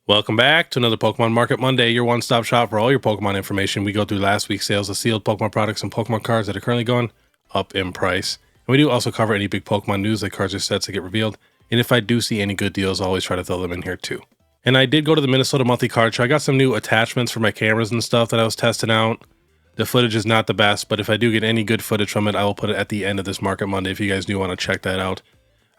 Welcome back to another Pokemon Market Monday, your one-stop shop for all your Pokemon information. We go through last week's sales of sealed Pokemon products and Pokemon cards that are currently going up in price. And we do also cover any big Pokemon news like cards or sets that get revealed. And if I do see any good deals, I'll always try to throw them in here too. And I did go to the Minnesota Monthly Card Show. I got some new attachments for my cameras and stuff that I was testing out. The footage is not the best, but if I do get any good footage from it, I will put it at the end of this Market Monday if you guys do want to check that out.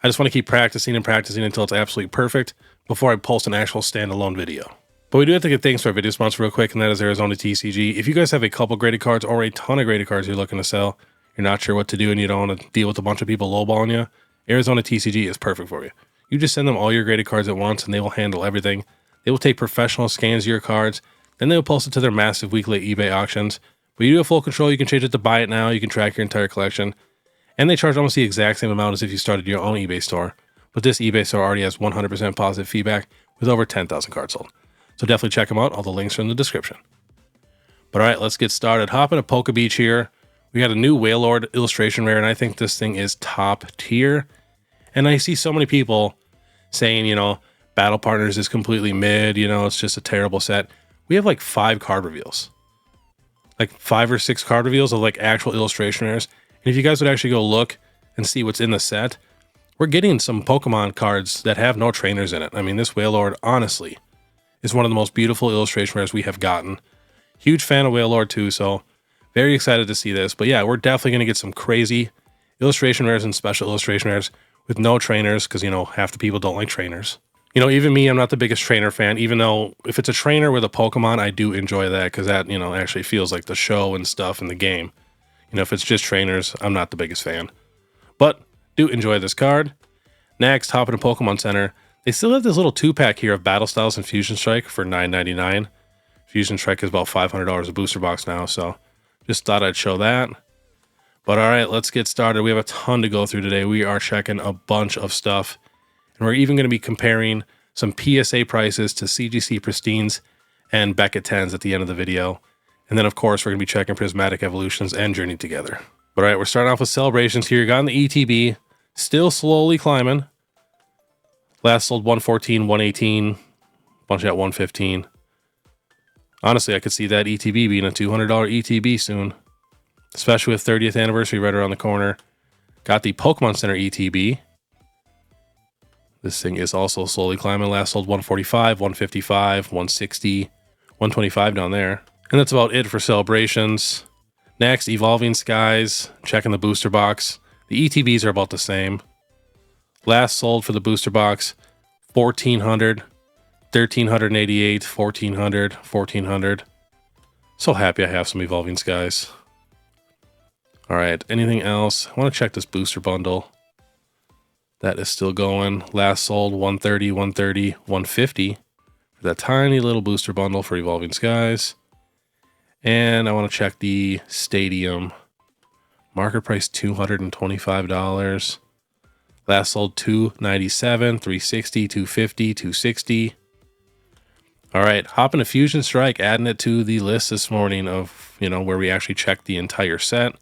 I just want to keep practicing and practicing until it's absolutely perfect before I post an actual standalone video. But we do have to get thanks to our video sponsor real quick, and that is ARIZONATCG. If you guys have a couple graded cards or a ton of graded cards you're looking to sell, you're not sure what to do and you don't want to deal with a bunch of people lowballing you, ARIZONATCG is perfect for you. You just send them all your graded cards at once and they will handle everything. They will take professional scans of your cards, then they will post it to their massive weekly eBay auctions. But you do have full control. You can change it to buy it now. You can track your entire collection. And they charge almost the exact same amount as if you started your own eBay store. But this eBay store already has 100% positive feedback with over 10,000 cards sold. So definitely check them out. All the links are in the description. But all right, let's get started. Hopping to PokeBeard here. We got a new Wailord illustration rare, and I think this thing is top tier. And I see so many people saying, you know, Battle Partners is completely mid, you know, it's just a terrible set. We have like 5 card reveals. Like 5 or 6 card reveals of like actual illustration rares. And if you guys would actually go look and see what's in the set, we're getting some Pokemon cards that have no trainers in it. I mean, this Wailord, honestly, is one of the most beautiful illustration rares we have gotten. Huge fan of Wailord too, so very excited to see this. But yeah, we're definitely going to get some crazy illustration rares and special illustration rares with no trainers, because, you know, half the people don't like trainers. You know, even me, I'm not the biggest trainer fan, even though if it's a trainer with a Pokemon, I do enjoy that, because that, you know, actually feels like the show and stuff in the game. You know, if it's just trainers, I'm not the biggest fan. But do enjoy this card. Next, hopping to Pokemon Center. They still have this little 2-pack here of Battle Styles and Fusion Strike for $9.99. Fusion Strike is about $500 a booster box now, so just thought I'd show that. But all right, let's get started. We have a ton to go through today. We are checking a bunch of stuff, and we're even going to be comparing some PSA prices to CGC Pristines and Beckett 10s at the end of the video. And then, of course, we're going to be checking Prismatic Evolutions and Journey Together. But all right, we're starting off with celebrations here. Got in the ETB, still slowly climbing. Last sold 114, 118, bunch at 115. Honestly, I could see that ETB being a $200 ETB soon, especially with 30th anniversary right around the corner. Got the Pokemon Center ETB. This thing is also slowly climbing. Last sold 145, 155, 160, 125 down there. And that's about it for celebrations. Next, Evolving Skies, checking the booster box. The ETBs are about the same. Last sold for the booster box, 1,400, 1,388, 1,400, 1,400. So happy I have some Evolving Skies. All right, anything else? I want to check this booster bundle. That is still going. Last sold 130, 130, 150 for that tiny little booster bundle for Evolving Skies. And I want to check the Stadium. Market price $225. Last sold 297, 360, 250, 260. All right, hopping to Fusion Strike, adding it to the list this morning of, you know, where we actually checked the entire set.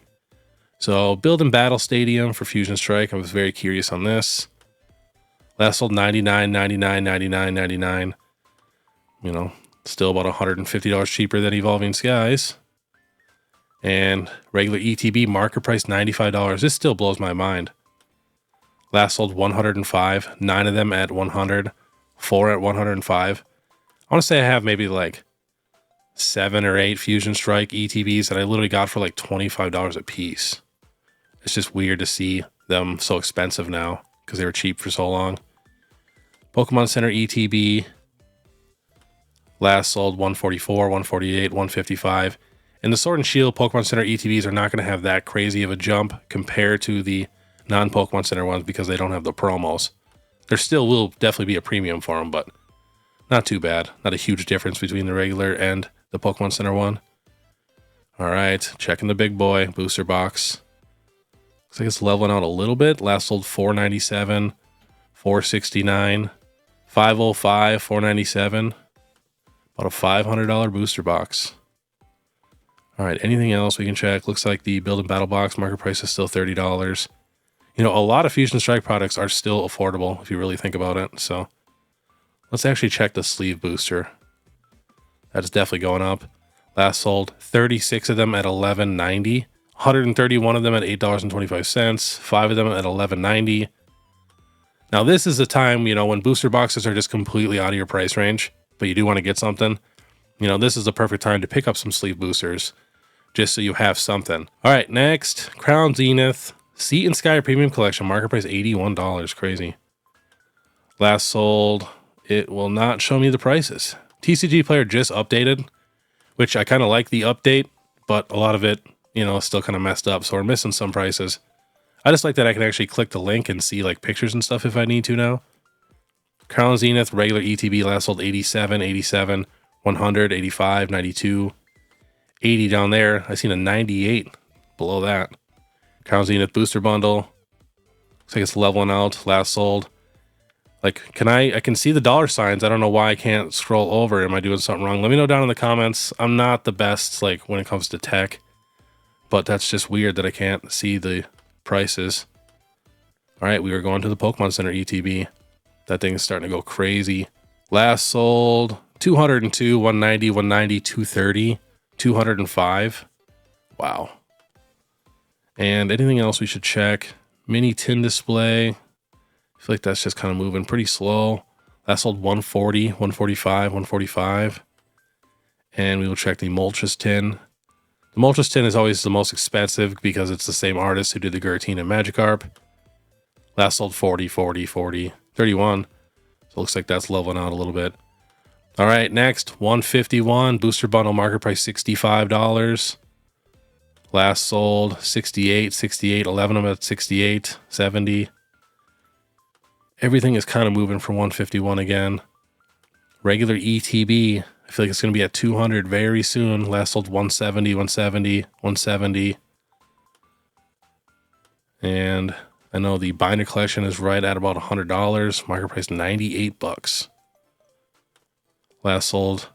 So Build and Battle Stadium for Fusion Strike. I was very curious on this. Last sold 99, 99, 99, 99. You know, still about $150 cheaper than Evolving Skies. And regular ETB market price $95. This still blows my mind. Last sold 105, 9 of them at 100, 4 at 105. I want to say I have maybe like 7 or 8 Fusion Strike ETBs that I literally got for like $25 a piece. It's just weird to see them so expensive now because they were cheap for so long. Pokemon Center ETB. Last sold 144, 148, 155. And the Sword and Shield Pokemon Center ETBs are not going to have that crazy of a jump compared to the non-Pokemon Center ones because they don't have the promos. There still will definitely be a premium for them, but not too bad. Not a huge difference between the regular and the Pokemon Center one. All right, checking the big boy booster box. Looks like it's leveling out a little bit. Last sold 497, 469, 505, 497. About a $500 booster box. All right, anything else we can check? Looks like the Build and Battle box market price is still $30. You know, a lot of Fusion Strike products are still affordable if you really think about it. So Let's actually check the sleeve booster. That's definitely going up. Last sold 36 of them at $11.90. 131 of them at $8.25. 5 of them at $11.90. Now this is the time, you know, when booster boxes are just completely out of your price range, but you do want to get something. You know, this is the perfect time to pick up some sleeve boosters, just so you have something. All right, next, Crown Zenith Sea and Sky Premium Collection, market price $81. Crazy. Last sold, it will not show me the prices. TCG Player just updated, which I kind of like the update, but a lot of it, you know, is still kind of messed up, so we're missing some prices. I just like that I can actually click the link and see like pictures and stuff if I need to now. Crown Zenith, regular ETB, last sold 87, 87, 100, 85, 92, 80 down there. I seen a 98 below that. Crown Zenith booster bundle. Looks like it's leveling out. Last sold. Like, I can see the dollar signs. I don't know why I can't scroll over. Am I doing something wrong? Let me know down in the comments. I'm not the best, like, when it comes to tech, but that's just weird that I can't see the prices. All right, we were going to the Pokemon Center ETB. That thing is starting to go crazy. Last sold 202, 190, 190, 230, 205. Wow. And anything else we should check? Mini tin display. I feel like that's just kind of moving pretty slow. Last sold 140, 145, 145. And we will check the Moltres tin. The Moltres tin is always the most expensive because it's the same artist who did the Giratina and Magikarp. Last sold 40, 40, 40, 31. So it looks like that's leveling out a little bit. All right, next, 151. Booster bundle, market price $65. Last sold 68, 68, 11 of them at 68, 70. Everything is kind of moving for 151 again. Regular ETB, I feel like it's going to be at 200 very soon. Last sold 170, 170, 170. And I know the binder collection is right at about $100. Market price $98. Last sold,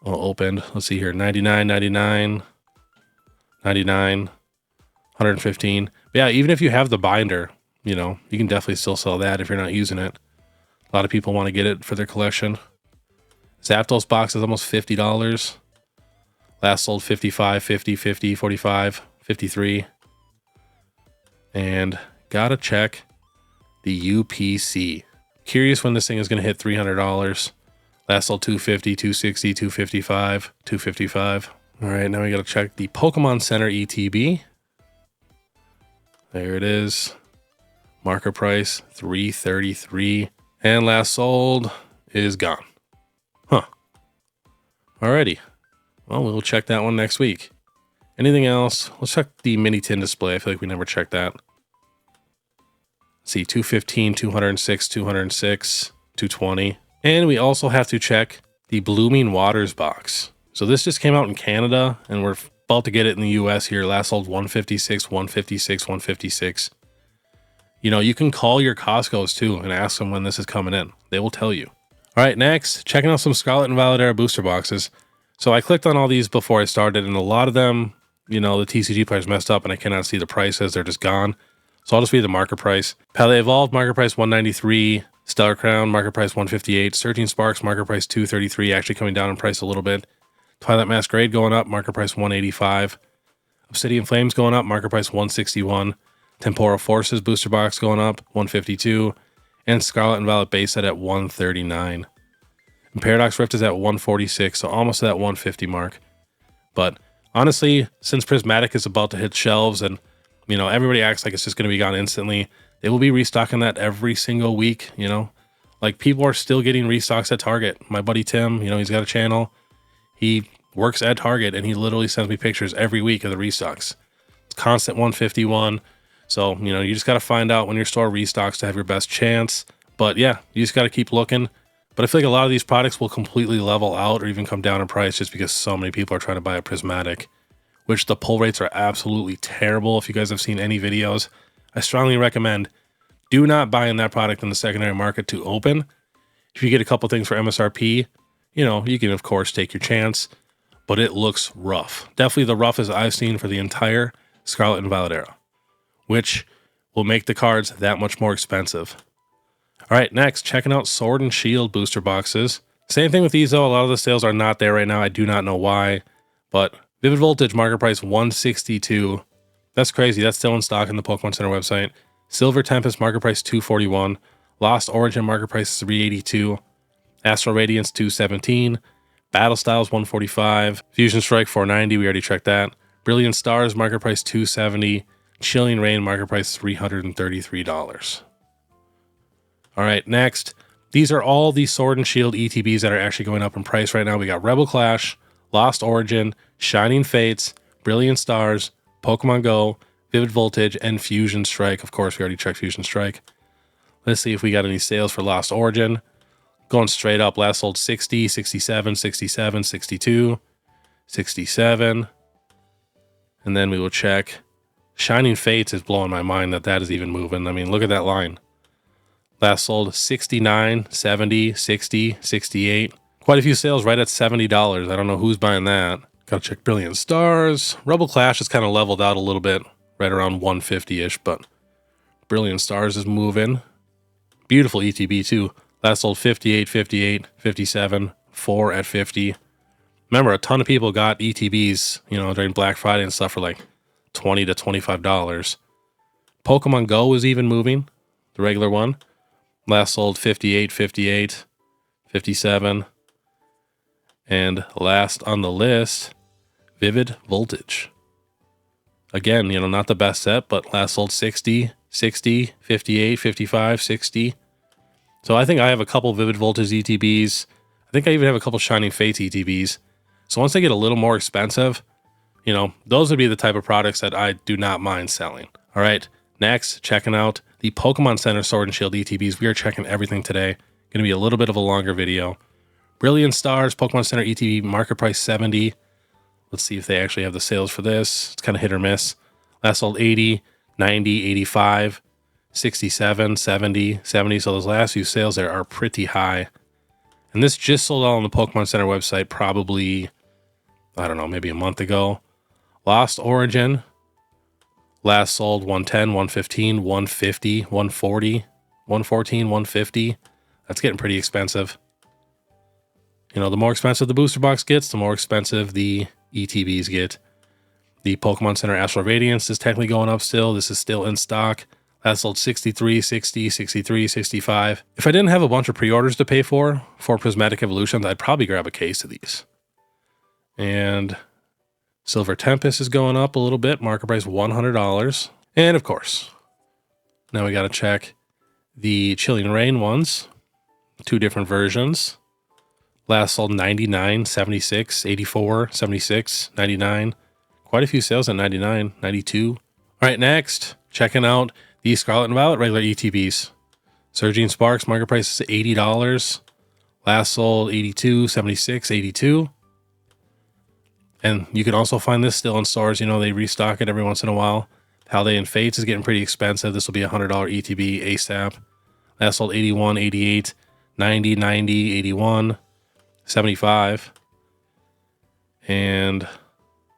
opened. Let's see here, 99, 99, 99, 115. But yeah, even if you have the binder, you know, you can definitely still sell that if you're not using it. A lot of people want to get it for their collection. Zapdos box is almost $50. Last sold 55, 50, 50, 45, 53. And gotta check the UPC. Curious when this thing is going to hit $300. Last sold 250, 260, 255, 255. All right, now we got to check the Pokemon Center ETB. There it is. Market price $333. And last sold is gone. Huh. Alrighty. Well, we'll check that one next week. Anything else? Let's check the mini tin display. I feel like we never checked that. Let's see, 215, 206, 206, 220. And we also have to check the Blooming Waters box. So this just came out in Canada, and we're about to get it in the US here. Last sold 156, 156, 156. You know, you can call your Costco's too and ask them when this is coming in. They will tell you. All right, next, checking out some Scarlet and Violet booster boxes. So I clicked on all these before I started, and a lot of them, you know, the TCG players messed up, and I cannot see the prices. They're just gone. So I'll just read the market price. Pele Evolved, market price $193. Stellar Crown, market price $158. Surging Sparks, market price $233, actually coming down in price a little bit. Twilight Masquerade going up, market price $185. Obsidian Flames going up, market price $161. Temporal Forces booster box going up, $152. And Scarlet and Violet base set at $139. And Paradox Rift is at $146, so almost at that $150 mark. But honestly, since Prismatic is about to hit shelves and, you know, everybody acts like it's just going to be gone instantly, they will be restocking that every single week, you know. Like, people are still getting restocks at Target. My buddy Tim, you know, he's got a channel. He works at Target, and he literally sends me pictures every week of the restocks. It's constant 151. So, you know, you just got to find out when your store restocks to have your best chance. But yeah, you just got to keep looking. But I feel like a lot of these products will completely level out or even come down in price just because so many people are trying to buy a Prismatic, which the pull rates are absolutely terrible. If you guys have seen any videos, I strongly recommend do not buy in that product in the secondary market to open. If you get a couple things for MSRP, you know, you can of course take your chance, but it looks rough. Definitely the roughest I've seen for the entire Scarlet and Violet era, which will make the cards that much more expensive. All right, next, checking out Sword and Shield booster boxes. Same thing with these though. A lot of the sales are not there right now. I do not know why, but Vivid Voltage market price 162. That's crazy. That's still in stock in the Pokemon Center website. Silver Tempest market price 241. Lost Origin market price 382. Astral Radiance 217. Battle Styles 145. Fusion Strike 490. We already checked that. Brilliant Stars market price 270. Chilling Rain market price $333. All right, next. These are all the Sword and Shield ETBs that are actually going up in price right now. We got Rebel Clash, Lost Origin, Shining Fates, Brilliant Stars, Pokemon Go, Vivid Voltage, and Fusion Strike. Of course, we already checked Fusion Strike. Let's see if we got any sales for Lost Origin. Going straight up, last sold 60, 67, 67, 62, 67. And then we will check. Shining Fates is blowing my mind that is even moving. I mean, look at that line. Last sold 69, 70, 60, 68. Quite a few sales right at $70. I don't know who's buying that. Gotta check Brilliant Stars. Rebel Clash has kind of leveled out a little bit, right around 150-ish, but Brilliant Stars is moving. Beautiful ETB too. Last sold 58, 58, 57, 4 at 50. Remember, a ton of people got ETBs, during Black Friday and stuff for like $20 to $25. Pokemon Go is even moving, the regular one. Last sold 58, 58, 57. And last on the list, Vivid Voltage. Again, not the best set, but last sold 60, 60, 58, 55, 60. So I think I have a couple Vivid Voltage ETBs. I think I even have a couple Shining Fates ETBs. So once they get a little more expensive, those would be the type of products that I do not mind selling. All right, next, checking out the Pokemon Center Sword and Shield ETBs. We are checking everything today. Going to be a little bit of a longer video. Brilliant Stars, Pokemon Center ETB, market price 70. Let's see if they actually have the sales for this. It's kind of hit or miss. Last sold 80, 90, 85, 67, 70, 70. So those last few sales there are pretty high. And this just sold out on the Pokemon Center website probably, I don't know, maybe a month ago. Lost Origin. Last sold 110, 115, 150, 140, 114, 150. That's getting pretty expensive. The more expensive the booster box gets, the more expensive the ETBs get. The Pokemon Center Astral Radiance is technically going up still. This is still in stock. Last sold 63, 60, 63, 65. If I didn't have a bunch of pre-orders to pay for Prismatic Evolutions, I'd probably grab a case of these. And Silver Tempest is going up a little bit. Market price $100. And of course, now we got to check the Chilling Rain ones. 2 different versions. Last sold 99, 76, 84, 76, 99. Quite a few sales at 99, 92. All right, next, checking out the Scarlet and Violet regular ETBs. Surging Sparks, market price is $80. Last sold 82, 76, 82. And you can also find this still in stores. They restock it every once in a while. Paldean and Fates is getting pretty expensive. This will be a $100 ETB ASAP. Last sold 81, 88, 90, 90, 81, 75. And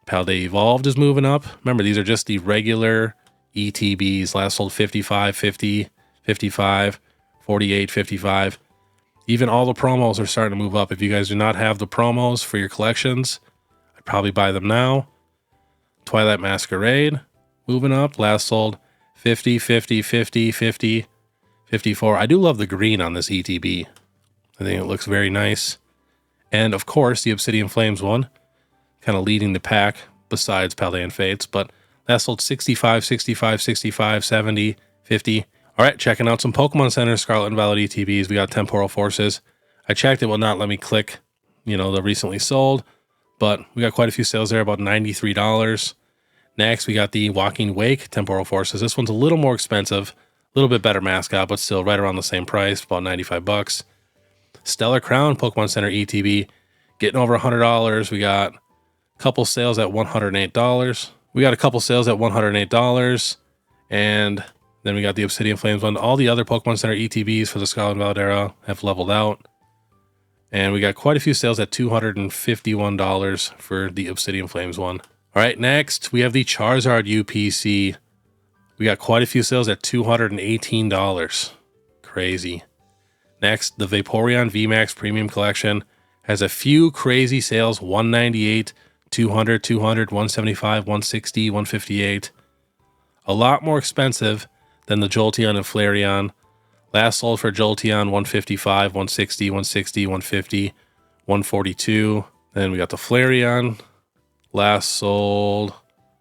Paldean Evolved is moving up. Remember, these are just the regular ETBs. Last sold 55, 50, 55, 48, 55. Even all the promos are starting to move up. If you guys do not have the promos for your collections, I'd probably buy them now. Twilight Masquerade moving up. Last sold 50, 50, 50, 50, 54. I do love the green on this ETB. I think it looks very nice. And of course, the Obsidian Flames one, kind of leading the pack besides Paldean Fates. But last sold 65, 65, 65, 70, 50. All right, checking out some Pokemon Center Scarlet and Violet ETBs. We got Temporal Forces. I checked, it will not let me click, the recently sold. But we got quite a few sales there, about $93. Next, we got the Walking Wake Temporal Forces. This one's a little more expensive, a little bit better mascot, but still right around the same price, about $95. Stellar Crown Pokemon Center ETB, getting over $100. We got a couple sales at $108. We got a couple sales at $108. And then we got the Obsidian Flames one. All the other Pokemon Center ETBs for the Scarlet and Violet era have leveled out. And we got quite a few sales at $251 for the Obsidian Flames one. All right, next we have the Charizard UPC. We got quite a few sales at $218. Crazy. Next, the Vaporeon VMAX Premium Collection has a few crazy sales, 198, 200, 200, 175, 160, 158. A lot more expensive than the Jolteon and Flareon. Last sold for Jolteon, 155, 160, 160, 150, 142. Then we got the Flareon. Last sold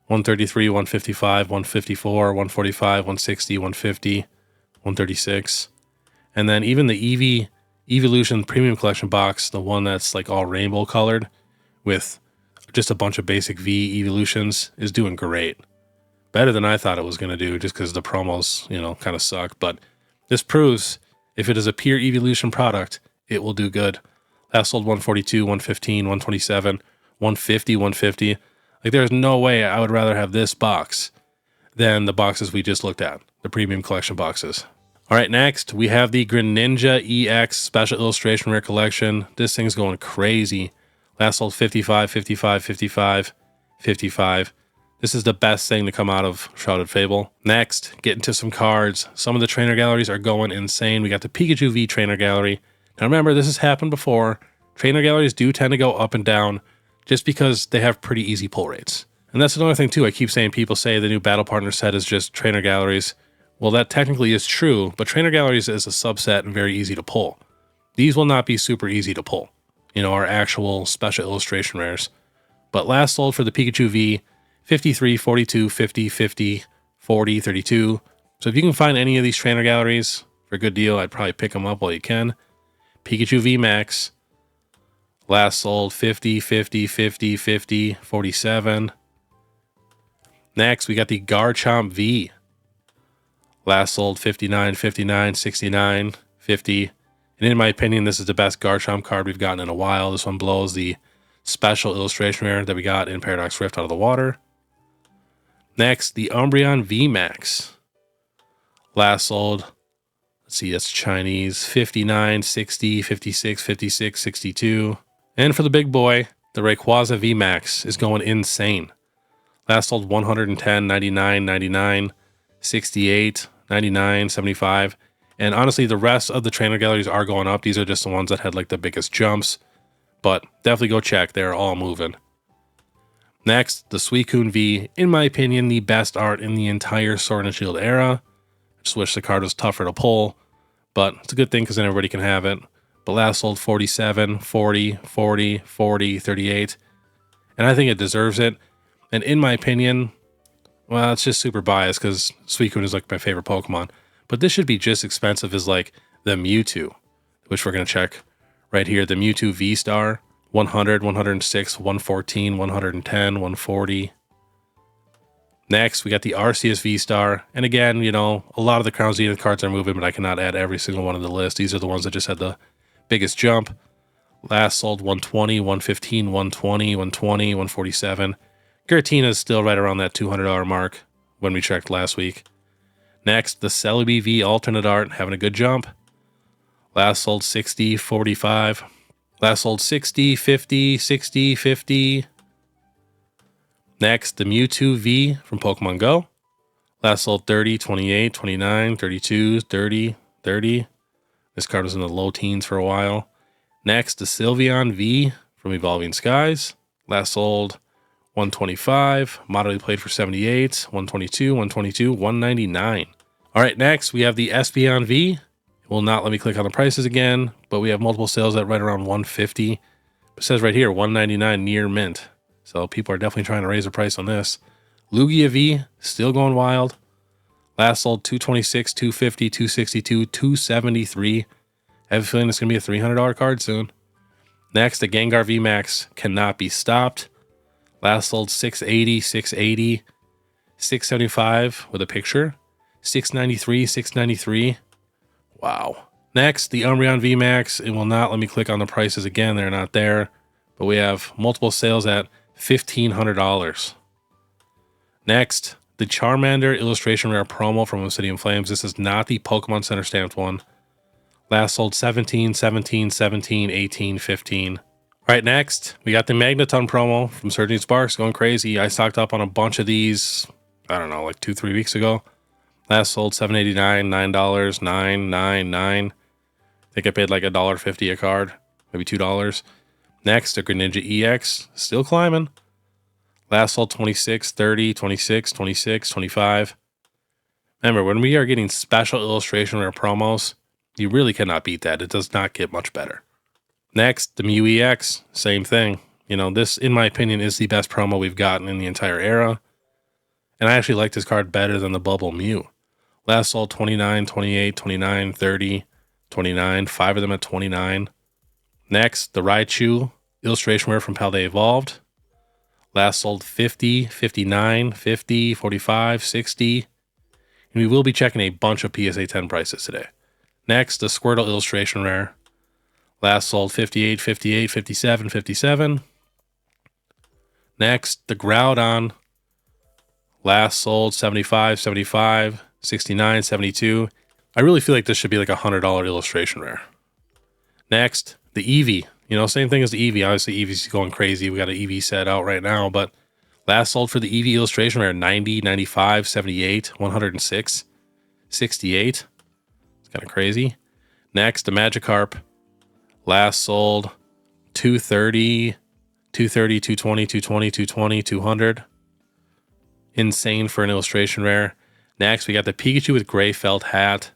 133, 155, 154, 145, 160, 150, 136. And then even the Eevee Evolution Premium Collection box, the one that's like all rainbow colored with just a bunch of basic V Evolutions, is doing great. Better than I thought it was going to do, just because the promos, you know, kind of suck. But this proves if it is a pure Evolution product, it will do good. Last sold 142, 115, 127, 150, 150. Like, there's no way I would rather have this box than the boxes we just looked at, the Premium Collection boxes. All right, next, we have the Greninja EX Special Illustration Rare Collection. This thing's going crazy. Last sold 55, 55, 55, 55. This is the best thing to come out of Shrouded Fable. Next, get into some cards. Some of the trainer galleries are going insane. We got the Pikachu V Trainer Gallery. Now remember, this has happened before. Trainer galleries do tend to go up and down just because they have pretty easy pull rates. And that's another thing too. I keep saying people say the new Battle Partner set is just trainer galleries. Well, that technically is true, but trainer galleries is a subset and very easy to pull. These will not be super easy to pull, you know, our actual special illustration rares. But last sold for the Pikachu V, 53, 42, 50, 50, 40, 32. So if you can find any of these trainer galleries for a good deal, I'd probably pick them up while you can. Pikachu V Max, last sold 50, 50, 50, 50, 47. Next, we got the Garchomp V. Last sold 59, 59, 69, 50. And in my opinion, this is the best Garchomp card we've gotten in a while. This one blows the special illustration rare that we got in Paradox Rift out of the water. Next, the Umbreon VMAX. Last sold, let's see, that's Chinese, 59, 60, 56, 56, 62. And for the big boy, the Rayquaza VMAX is going insane. Last sold 110, 99, 99, 68, 99, 75. And honestly, the rest of the trainer galleries are going up. These are just the ones that had like the biggest jumps. But definitely go check. They're all moving. Next, the Suicune V. In my opinion, the best art in the entire Sword and Shield era. I just wish the card was tougher to pull. But it's a good thing because then everybody can have it. But last sold 47, 40, 40, 40, 38. And I think it deserves it. And in my opinion, well, it's just super biased because Suicune is like my favorite Pokemon. But this should be just expensive as like the Mewtwo, which we're going to check right here. The Mewtwo V-Star, 100, 106, 114, 110, 140. Next, we got the Arceus V-Star. And again, you know, a lot of the Crown Zenith cards are moving, but I cannot add every single one on the list. These are the ones that just had the biggest jump. Last sold 120, 115, 120, 120, 147. Giratina is still right around that $200 mark when we checked last week. Next, the Celebi V alternate art, having a good jump. Last sold 60, 45. Last sold 60, 50, 60, 50. Next, the Mewtwo V from Pokemon Go. Last sold 30, 28, 29, 32, 30, 30. This card was in the low teens for a while. Next, the Sylveon V from Evolving Skies. Last sold 125, moderately played for 78, 122, 122, 199. All right, next we have the Espeon V. It will not let me click on the prices again, but we have multiple sales at right around 150. It says right here, 199 near mint. So people are definitely trying to raise the price on this. Lugia V, still going wild. Last sold 226, 250, 262, 273. I have a feeling it's going to be a $300 card soon. Next, the Gengar VMAX cannot be stopped. Last sold 680, 680, 675 with a picture, 693, 693. Wow. Next, the Umbreon VMAX. It will not let me click on the prices again. They're not there. But we have multiple sales at $1,500. Next, the Charmander Illustration Rare Promo from Obsidian Flames. This is not the Pokemon Center stamped one. Last sold 17, 17, 17, 18, 15. All right, next, we got the Magneton promo from Surging Sparks, going crazy. I stocked up on a bunch of these, I don't know, like 2-3 weeks ago. Last sold $7.89, $9, $9, $9, $9. I think I paid like $1.50 a card, maybe $2. Next, the Greninja EX, still climbing. Last sold 26, 30, 26, 26, 25. Remember, when we are getting special illustration rare promos, you really cannot beat that. It does not get much better. Next, the Mew EX, same thing. You know, this, in my opinion, is the best promo we've gotten in the entire era. And I actually like this card better than the Bubble Mew. Last sold 29, 28, 29, 30, 29. 5 of them at 29. Next, the Raichu illustration rare from Paldea Evolved. Last sold 50, 59, 50, 45, 60. And we will be checking a bunch of PSA 10 prices today. Next, the Squirtle illustration rare. Last sold 58, 58, 57, 57. Next, the Groudon. Last sold 75, 75, 69, 72. I really feel like this should be like a $100 illustration rare. Next, the Eevee. You know, same thing as the Eevee. Obviously, Eevee's going crazy. We got an Eevee set out right now, but last sold for the Eevee illustration rare 90, 95, 78, 106, 68. It's kind of crazy. Next, the Magikarp. Last sold 230, 230, 220, 220, 220, 200. Insane for an illustration rare. Next, we got the Pikachu with gray felt hat.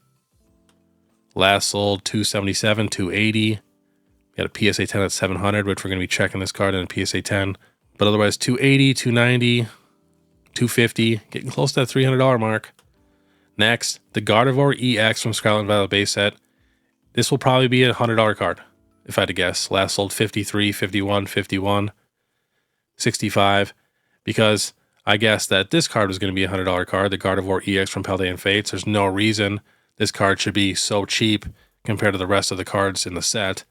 Last sold 277, 280. We got a PSA 10 at 700, which we're going to be checking this card in a PSA 10. But otherwise, 280, 290, 250, getting close to that $300 mark. Next, the Gardevoir EX from Scarlet and Violet base set. This will probably be a $100 card, if I had to guess. Last sold 53, 51, 51, 65, because I guessed that this card was going to be a $100 card, the Gardevoir EX from Paldea and Fates. There's no reason this card should be so cheap compared to the rest of the cards in the set.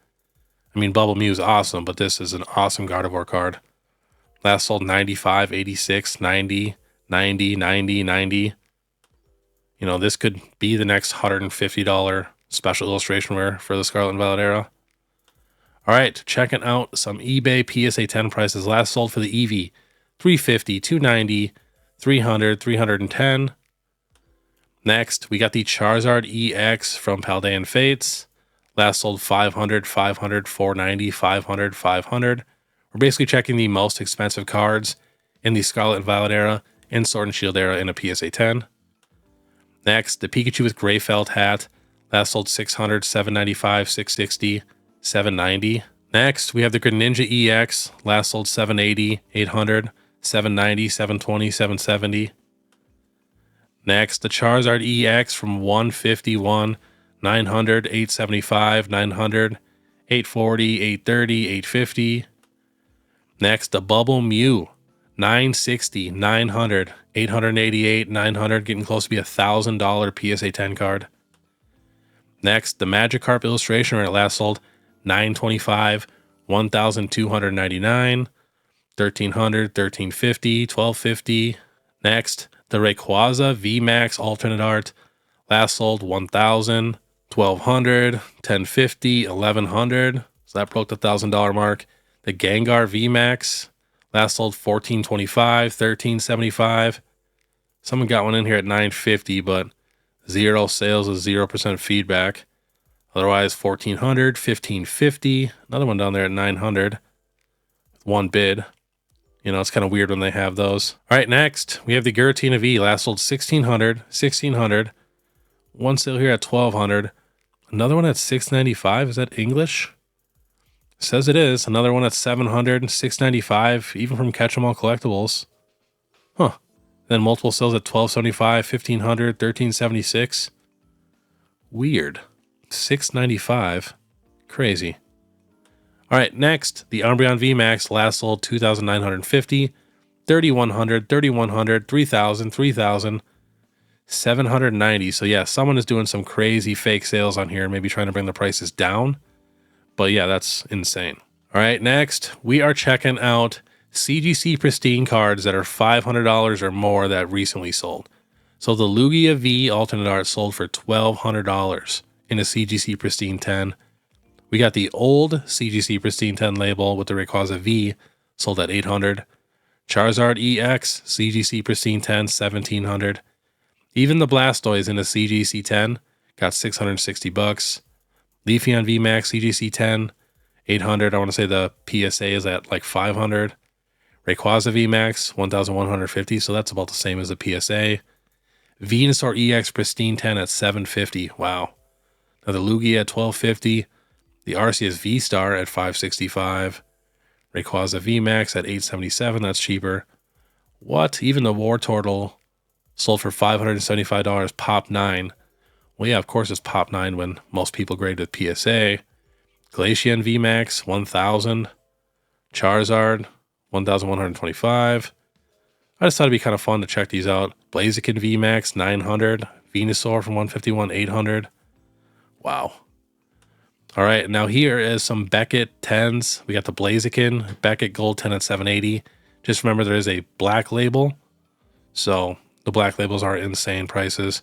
I mean, Bubble Mew is awesome, but this is an awesome Gardevoir card. Last sold 95, 86, 90, 90, 90, 90. You know, this could be the next $150 special illustration rare for the Scarlet and Violet era. All right, checking out some eBay PSA 10 prices. Last sold for the Eevee, 350, 290, 300, 310. Next, we got the Charizard EX from Paldea and Fates. Last sold 500, 500, 490, 500, 500. We're basically checking the most expensive cards in the Scarlet and Violet era and Sword and Shield era in a PSA 10. Next, the Pikachu with gray felt hat. Last sold 600, 795, 660, 790. Next, we have the Greninja EX. Last sold 780, 800, 790, 720, 770. Next, the Charizard EX from 151, 900, 875, 900, 840, 830, 850. Next, the Bubble Mew, 960, 900, 888, 900, getting close to be $1,000 PSA 10 card. Next, the Magikarp illustration rare last sold 925, 1,299, 1,300, 1,350, 1,250. Next, the Rayquaza VMAX alternate art last sold 1,000, 1,200, 1,050, 1,100. So that broke the $1,000 mark. The Gengar VMAX last sold 1,425, 1,375. Someone got one in here at 950, but 0 sales with 0% feedback. Otherwise, 1,400, 1,550. Another one down there at 900 with one bid. You know, it's kind of weird when they have those. All right, next, we have the Giratina V. Last sold 1,600, 1,600. One sale here at 1,200. Another one at 695. Is that English? Says it is. Another one at 700, 695, even from Catch 'em All Collectibles. Huh. Then multiple sales at 1,275, 1,500, 1,376. Weird. 695. Crazy. All right, next, the Umbreon VMAX last sold 2,950, 3,100, 3,100, 3,000, 3,000, 790. So yeah, someone is doing some crazy fake sales on here, maybe trying to bring the prices down. But yeah, that's insane. All right, next, we are checking out CGC Pristine cards that are $500 or more that recently sold. So the Lugia V alternate art sold for $1,200 in a CGC Pristine 10. We got the old CGC Pristine 10 label with the Rayquaza V sold at $800. Charizard EX CGC Pristine 10 $1,700. Even the Blastoise in a CGC 10 got $660. Leafeon VMAX CGC 10, 800. I want to say the PSA is at like 500. Rayquaza VMAX 1150, so that's about the same as the PSA. Venusaur EX Pristine 10 at 750. Wow. Now the Lugia at 1250. The Arceus V-Star at 565. Rayquaza VMAX at 877. That's cheaper. What? Even the War Turtle sold for $575. Pop 9. Well, yeah, of course it's Pop 9 when most people grade with PSA. Glaceon VMAX 1000. Charizard 1125. I just thought it'd be kind of fun to check these out. Blaziken VMAX 900. Venusaur from 151 800. Wow. All right, now here is some Beckett 10s. We got the Blaziken Beckett Gold 10 at 780. Just remember there is a black label. So the black labels are insane prices.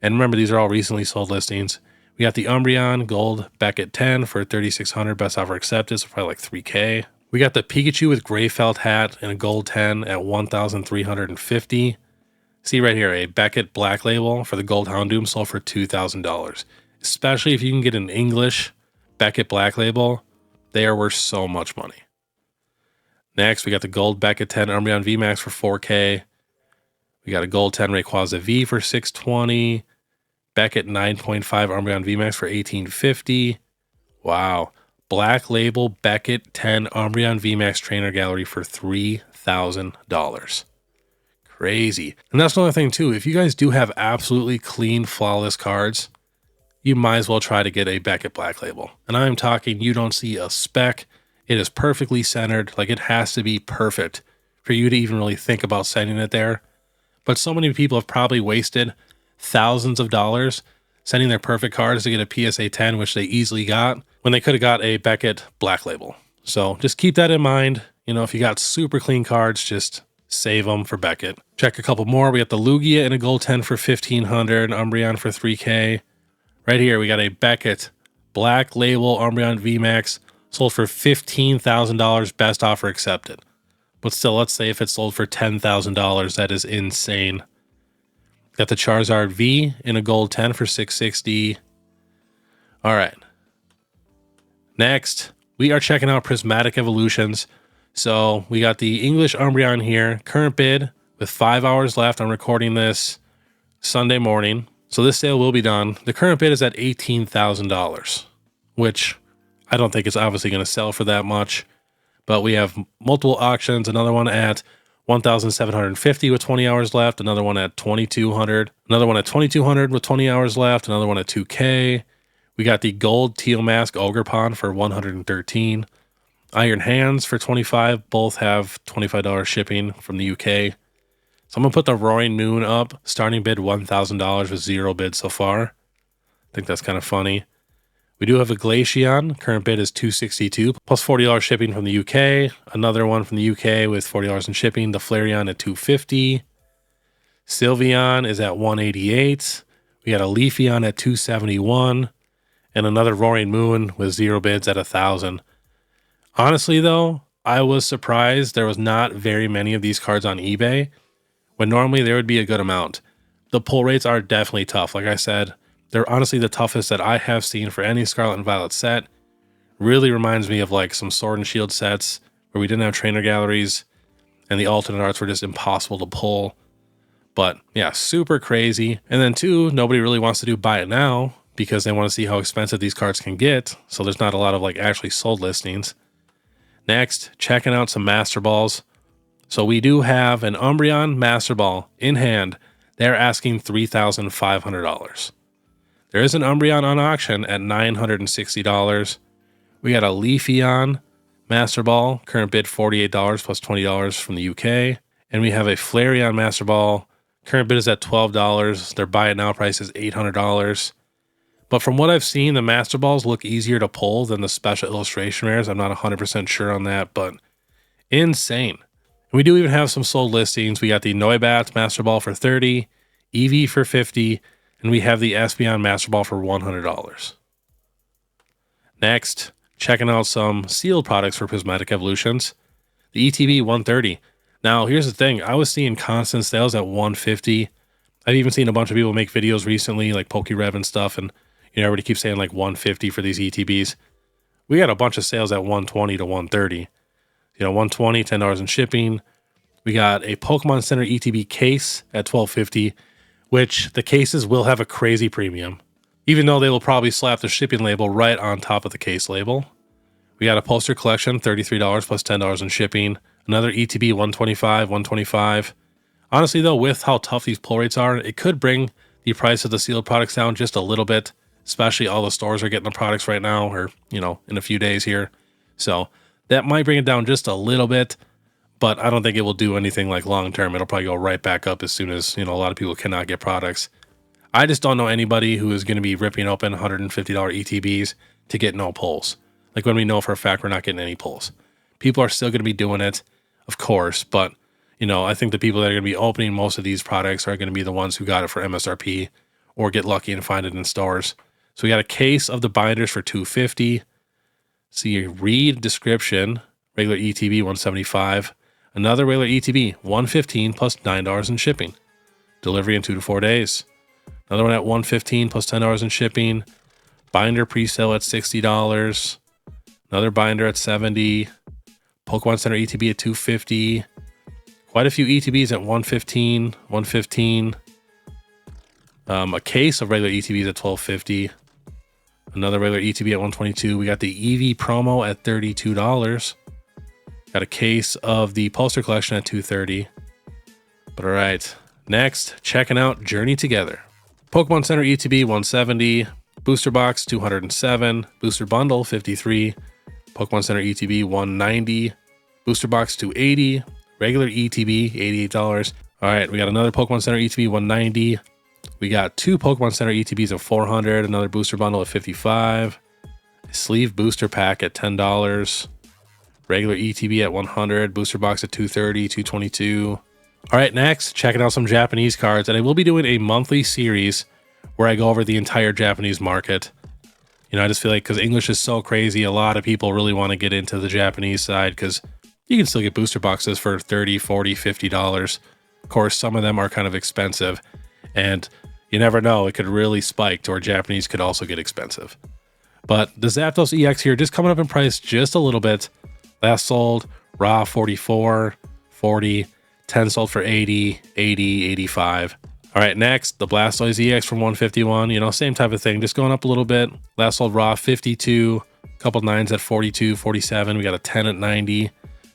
And remember, these are all recently sold listings. We got the Umbreon Gold Beckett 10 for 3600, best offer accepted, so probably like 3K. We got the Pikachu with gray felt hat and a gold 10 at 1,350. See right here, a Beckett black label for the gold Houndoom sold for $2,000. Especially if you can get an English Beckett black label, they are worth so much money. Next, we got the gold Beckett 10 Umbreon VMAX for 4K. We got a gold 10 Rayquaza V for 620. Beckett 9.5 Umbreon VMAX for 1850. Wow. Black label Beckett 10 Umbreon VMAX Trainer Gallery for $3,000. Crazy. And that's another thing too. If you guys do have absolutely clean, flawless cards, you might as well try to get a Beckett black label. And I'm talking, you don't see a speck. It is perfectly centered. Like, it has to be perfect for you to even really think about sending it there. But so many people have probably wasted thousands of dollars sending their perfect cards to get a PSA 10, which they easily got, when they could have got a Beckett black label. So just keep that in mind. You know, if you got super clean cards, just save them for Beckett. Check a couple more. We got the Lugia in a gold 10 for 1500, Umbreon for 3K. Right here, we got a Beckett black label Umbreon VMAX sold for $15,000, best offer accepted. But still, let's say if it sold for $10,000, that is insane. Got the Charizard V in a gold 10 for 660. All right. Next, we are checking out Prismatic Evolutions. So we got the English Umbreon here. Current bid with 5 hours left. I'm recording this Sunday morning. So this sale will be done. The current bid is at $18,000, which I don't think it's obviously going to sell for that much. But we have multiple auctions. Another one at 1,750 with 20 hours left. Another one at 2,200. Another one at 2,200 with 20 hours left. Another one at 2K. We got the gold Teal Mask Ogerpon for 113. Iron Hands for 25. Both have $25 shipping from the UK. So I'm going to put the Roaring Moon up. Starting bid $1,000 with 0 bids so far. I think that's kind of funny. We do have a Glaceon. Current bid is $262 plus $40 shipping from the UK. Another one from the UK with $40 in shipping. The Flareon at $250. Sylveon is at $188. We got a Leafeon at $271. And another Roaring Moon with 0 bids at $1,000. Honestly, though, I was surprised there was not very many of these cards on eBay, when normally there would be a good amount. The pull rates are definitely tough. Like I said, they're honestly the toughest that I have seen for any Scarlet and Violet set. Really reminds me of like some Sword and Shield sets where we didn't have trainer galleries and the alternate arts were just impossible to pull. But yeah, super crazy. And then two, nobody really wants to do buy it now because they want to see how expensive these cards can get. So there's not a lot of like actually sold listings. Next, checking out some Master Balls. So we do have an Umbreon Master Ball in hand. They're asking $3,500. There is an Umbreon on auction at $960. We got a Leafeon Master Ball, current bid $48 plus $20 from the UK. And we have a Flareon Master Ball, current bid is at $12. Their buy it now price is $800. But from what I've seen, the Master Balls look easier to pull than the special illustration rares. I'm not 100% sure on that, but insane. And we do even have some sold listings. We got the Noibat Master Ball for $30, Eevee for $50, and we have the Espeon Master Ball for $100. Next, checking out some sealed products for Prismatic Evolutions. The ETB 130. Now, here's the thing. I was seeing constant sales at $150. I've even seen a bunch of people make videos recently, like PokeRev and stuff, and You know, everybody keeps saying like 150 for these ETBs. We got a bunch of sales at 120 to 130. You know, 120, $10 in shipping. We got a Pokemon Center ETB case at $12.50, which the cases will have a crazy premium, even though they will probably slap the shipping label right on top of the case label. We got a poster collection, $33 plus $10 in shipping. Another ETB, $125. Honestly, though, with how tough these pull rates are, it could bring the price of the sealed products down just a little bit, especially all the stores are getting the products right now, or, you know, in a few days here. So that might bring it down just a little bit, but I don't think it will do anything like long term. It'll probably go right back up as soon as, you know, a lot of people cannot get products. I just don't know anybody who is going to be ripping open $150 ETBs to get no pulls. Like when we know for a fact we're not getting any pulls. People are still going to be doing it, of course, but, you know, I think the people that are going to be opening most of these products are going to be the ones who got it for MSRP or get lucky and find it in stores. So we got a case of the binders for $250. See, read description, regular ETB $175. Another regular ETB $115 plus $9 in shipping. Delivery in 2 to 4 days. Another one at $115 plus $10 in shipping. Binder pre-sale at $60. Another binder at $70. Pokemon Center ETB at $250. Quite a few ETBs at $115. A case of regular ETBs at $12.50. Another regular ETB at $122. We got the EV promo at $32. Got a case of the poster collection at $230. But all right, next, checking out Journey Together. Pokemon Center ETB $170. Booster box $207. Booster bundle $53. Pokemon Center ETB $190. Booster box $280. Regular ETB $88. All right, we got another Pokemon Center ETB $190. We got 2 Pokemon Center ETBs of $400. Another booster bundle at $55. A sleeve booster pack at $10. Regular ETB at $100. Booster box at $230. $222. All right, next, checking out some Japanese cards, and I will be doing a monthly series where I go over the entire Japanese market. You know, I just feel like because English is so crazy, a lot of people really want to get into the Japanese side because you can still get booster boxes for $30, $40, $50. Of course, some of them are kind of expensive, and you never know, it could really spike to where Japanese could also get expensive. But the Zapdos EX here just coming up in price just a little bit. Last sold raw 44, 40, 10 sold for 80, 80, 85. All right, next, the Blastoise EX from 151. You know, same type of thing, just going up a little bit. Last sold raw 52, a couple 9s at 42, 47. We got a 10 at 90,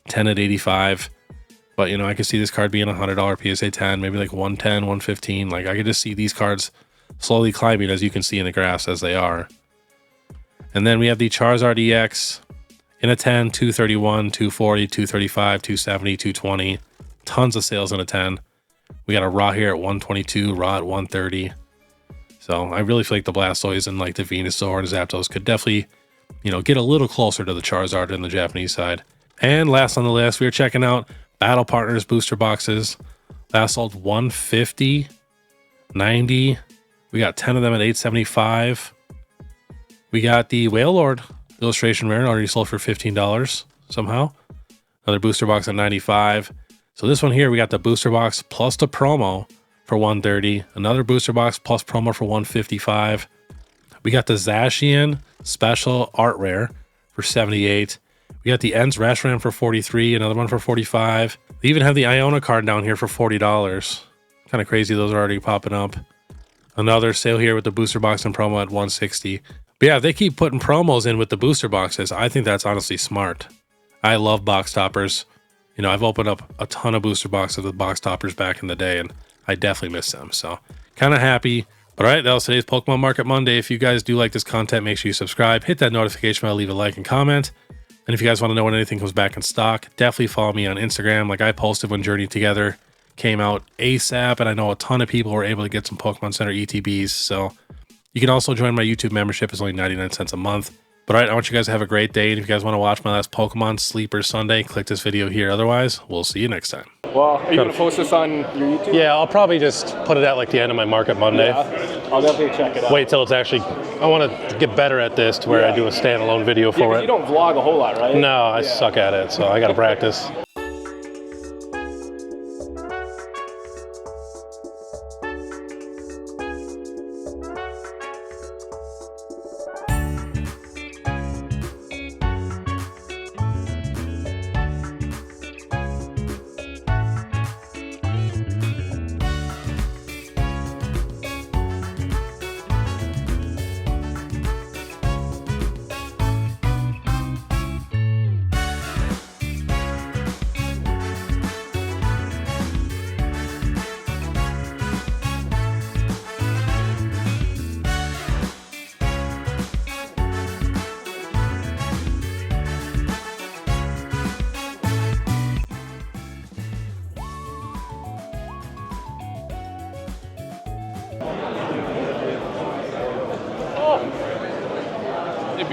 10 at 85. But, you know, I could see this card being a $100 PSA 10, maybe like 110, 115. Like, I could just see these cards slowly climbing, as you can see in the graphs as they are. And then we have the Charizard EX in a 10, 231, 240, 235, 270, 220. Tons of sales in a 10. We got a raw here at 122, raw at 130. So I really feel like the Blastoise and like the Venusaur and Zapdos could definitely, you know, get a little closer to the Charizard in the Japanese side. And last on the list, we are checking out Battle Partners booster boxes. Last sold 150, 90. We got 10 of them at 875. We got the Wailord illustration rare already sold for $15 somehow. Another booster box at 95. So this one here, we got the booster box plus the promo for 130. Another booster box plus promo for 155. We got the Zacian special art rare for 78. We got the Ents Reshiram for 43. Another one for 45. They even have the Iona card down here for $40. Kind of crazy, those are already popping up. Another sale here with the booster box and promo at 160. But yeah, if they keep putting promos in with the booster boxes, I think that's honestly smart. I love box toppers. You know, I've opened up a ton of booster boxes with box toppers back in the day, and I definitely miss them. So, kind of happy. But all right, that was today's Pokemon Market Monday. If you guys do like this content, make sure you subscribe, hit that notification bell, leave a like and comment. And if you guys want to know when anything comes back in stock, definitely follow me on Instagram. Like I posted when Journey Together came out ASAP, and I know a ton of people were able to get some Pokemon Center ETBs. So you can also join my YouTube membership. It's only 99 cents a month. But all right, I want you guys to have a great day. And if you guys want to watch my last Pokemon Sleeper Sunday, click this video here. Otherwise, we'll see you next time. Well, are you going to post this on your YouTube? Yeah, I'll probably just put it at like the end of my Market Monday. Yeah, I'll definitely check it out. Wait till it's actually, I want to get better at this to where I do a standalone video for it. You don't vlog a whole lot, right? No, I suck at it, so I got to practice.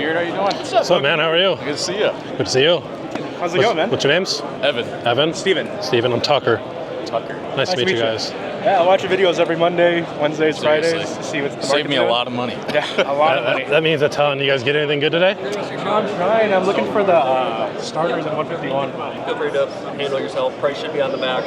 Beard, how you doing? What's up, man? How are you? Good to see you. Good to see you. How's it going, man? What's your names? Evan. Evan? Steven. Steven, I'm Tucker. Tucker. Nice to meet you guys. Yeah, I watch your videos every Monday, Wednesdays, Seriously. Fridays to see what's the Saved me a doing. lot of money. Yeah, a lot of money. That means a ton. You guys get anything good today? I'm trying. I'm looking for the starters at 151. Feel free to handle yourself. Price should be on the back.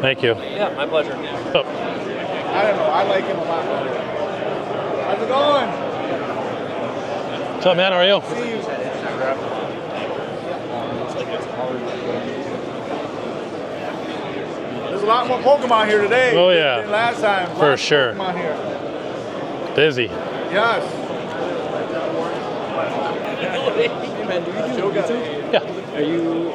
Thank you. Yeah, my pleasure. Oh, I don't know. I like him a lot better. How's it going? what's up, man? How are you? See you. There's a lot more Pokemon here today. Oh, yeah. Than last time. For Lots of sure. Pokemon here. Busy. Yes. Hey man, do you do YouTube? Yeah. Are you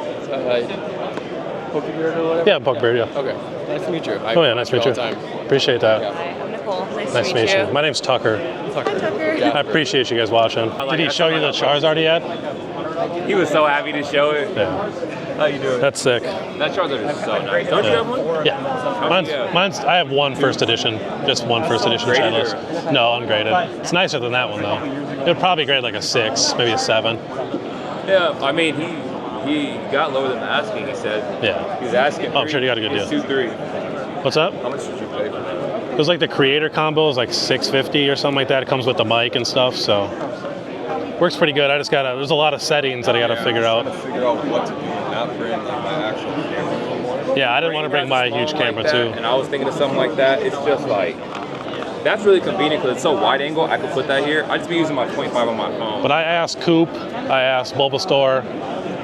PokeBeard or whatever? Yeah, PokeBeard, yeah. Okay. Nice to meet you. Oh, yeah, nice to meet you. Appreciate that. Hi, I'm Nicole. Nice to meet you. My name's Tucker. Hi, Tucker. I appreciate you guys watching. Did he show you the Charizard yet? He was so happy to show it. Yeah. How you doing? That's sick. That Charizard is so nice. Don't you have one? Yeah. Mine's I have one first edition. Just one first edition Graded Charizard. No, ungraded. It's nicer than that one, though. It would probably grade like a 6, maybe a 7. Yeah, I mean, he got lower than the asking, he said. Yeah. He was asking. Oh, I'm sure you got a good deal. 2-3. What's up? How much did you pay for that? It was like the creator combo is like $650 or something like that. It comes with the mic and stuff, so works pretty good. I just gotta. There's a lot of settings that I gotta figure out. Figure out what to do, not bring like my actual camera. Yeah, I didn't want to bring my huge camera like that, too. And I was thinking of something like that. It's just like, that's really convenient because it's so wide angle. I could put that here. I just be using my 0.5 on my phone. But I asked Coop, I asked Bulbasaur.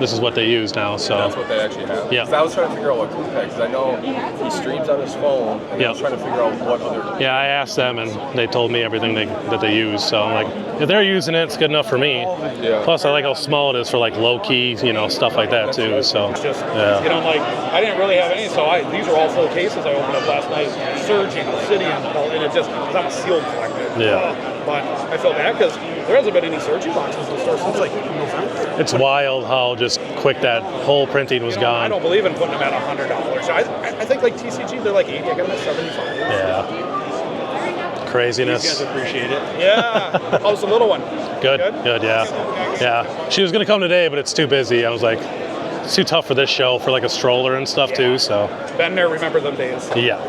This is what they use now. So That's what they actually have. Yeah. 'Cause I was trying to figure out what Coop had, because I know he streams on his phone, and Yeah. I was trying to figure out what other. yeah, I asked them and they told me everything that they use. So I'm like, if they're using it, it's good enough for me. Yeah. Plus, I like how small it is for like low key, stuff like that too. So Just, yeah. like, I didn't really have any, so these are all full cases I opened up last night. Surging, Obsidian, and it just, because I'm a sealed collector. Yeah. But I feel bad because there hasn't been any surging boxes in the store since like November. It's wild how just quick that whole printing was I gone. don't believe in putting them at $100. I think like TCG, they're like 80. I got them at 75. Yeah. Craziness. Appreciate it. Yeah. How's the little one? Good, yeah. Yeah. She was gonna come today, but it's too busy. I was like, it's too tough for this show for like a stroller and stuff too, so. Been there, remember them days. Yeah.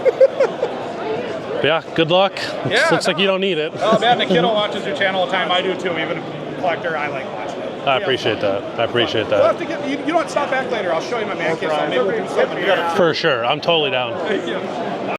But yeah, good luck. Yeah, Looks like you don't need it. Oh man, the kiddo watches your channel all the time. I do too. Even a collector, I like watching it. I appreciate that. I appreciate We'll have that. to get, you don't stop back later. I'll show you my man cave. So maybe we'll do something together. For sure. I'm totally down. Yeah.